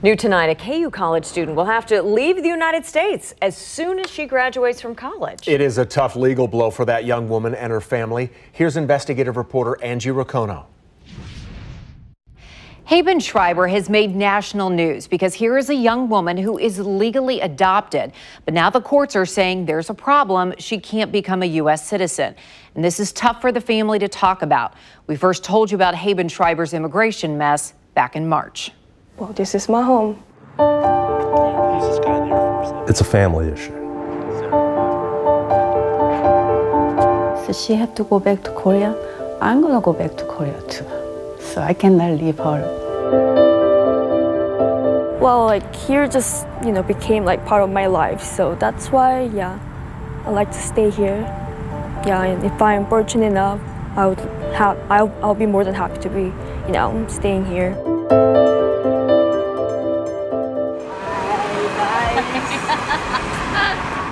New tonight, a KU college student will have to leave the United States as soon as she graduates from college. It is a tough legal blow for that young woman and her family. Here's investigative reporter Angie Racono. Haben Schreiber has made national news because here is a young woman who is legally adopted. But now the courts are saying there's a problem. She can't become a U.S. citizen. And this is tough for the family to talk about. We first told you about Haben Schreiber's immigration mess back in March. Well, this is my home. It's a family issue. So she had to go back to Korea. I'm gonna go back to Korea too. So I cannot leave her. Well, here just, became part of my life. So that's why, I like to stay here. And if I'm fortunate enough, I'll be more than happy to be, staying here.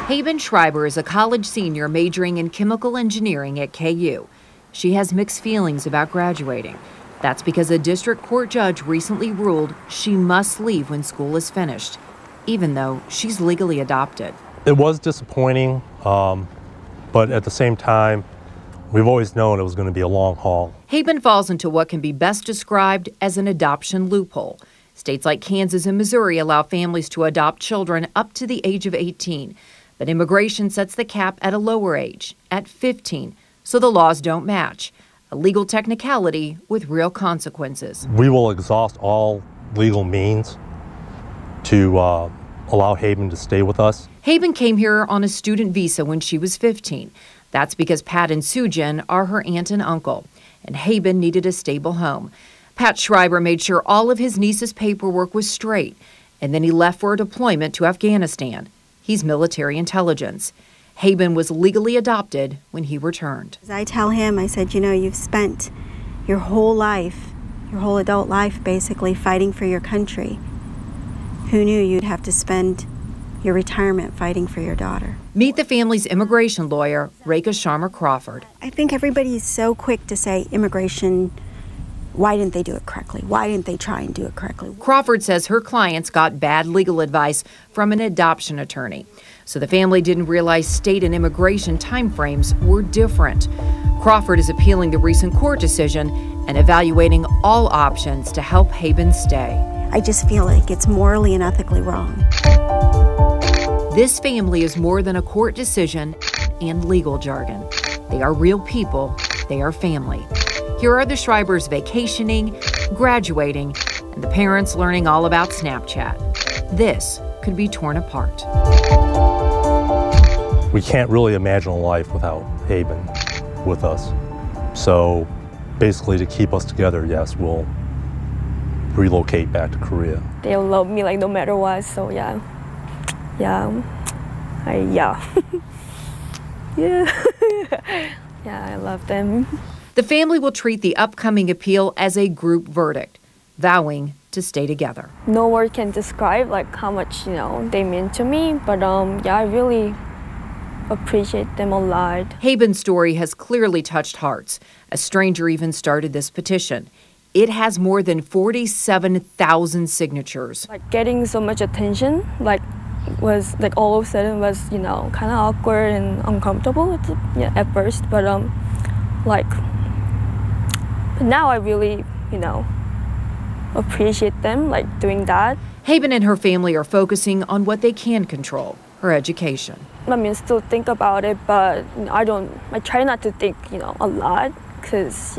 Haben Schreiber is a college senior majoring in chemical engineering at KU. She has mixed feelings about graduating. That's because a district court judge recently ruled she must leave when school is finished, even though she's legally adopted. It was disappointing, but at the same time, we've always known it was going to be a long haul. Haben falls into what can be best described as an adoption loophole. States like Kansas and Missouri allow families to adopt children up to the age of 18. But immigration sets the cap at a lower age, at 15, so the laws don't match. A legal technicality with real consequences. We will exhaust all legal means to allow Haben to stay with us. Haben came here on a student visa when she was 15. That's because Pat and Sujin are her aunt and uncle, and Haben needed a stable home. Pat Schreiber made sure all of his niece's paperwork was straight, and then he left for a deployment to Afghanistan. He's military intelligence. Haben was legally adopted when he returned. I tell him, I said, you've spent your whole life, your whole adult life basically fighting for your country. Who knew you'd have to spend your retirement fighting for your daughter? Meet the family's immigration lawyer, Rekha Sharma Crawford. I think everybody is so quick to say immigration, why didn't they do it correctly? Why didn't they try and do it correctly? Crawford says her clients got bad legal advice from an adoption attorney. So the family didn't realize state and immigration timeframes were different. Crawford is appealing the recent court decision and evaluating all options to help Haben stay. I just feel like it's morally and ethically wrong. This family is more than a court decision and legal jargon. They are real people. They are family. Here are the Schreibers vacationing, graduating, and the parents learning all about Snapchat. This could be torn apart. We can't really imagine a life without Haben with us. So basically to keep us together, yes, we'll relocate back to Korea. They'll love me no matter what, so yeah. I love them. The family will treat the upcoming appeal as a group verdict, vowing to stay together. No word can describe how much they mean to me, but I really appreciate them a lot. Haben's story has clearly touched hearts. A stranger even started this petition. It has more than 47,000 signatures. Getting so much attention was all of a sudden was kind of awkward and uncomfortable at first, but but now I really appreciate them doing that. Haben and her family are focusing on what they can control, her education. Still think about it, but I try not to think a lot, because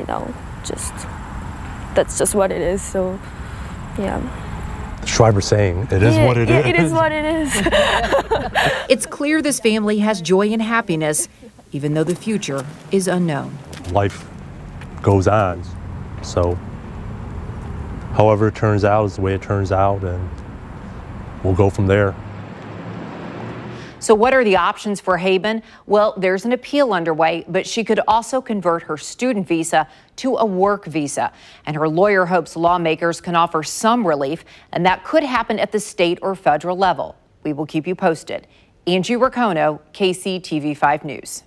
that's just what it is. So The Schreiber saying, it is what it is. It is what it is. It's clear this family has joy and happiness, even though the future is unknown. Life goes on, so however it turns out is the way it turns out, and we'll go from there. So what are the options for Haben? Well, there's an appeal underway, but she could also convert her student visa to a work visa. And her lawyer hopes lawmakers can offer some relief, and that could happen at the state or federal level. We will keep you posted. Angie Racono, KCTV5 News.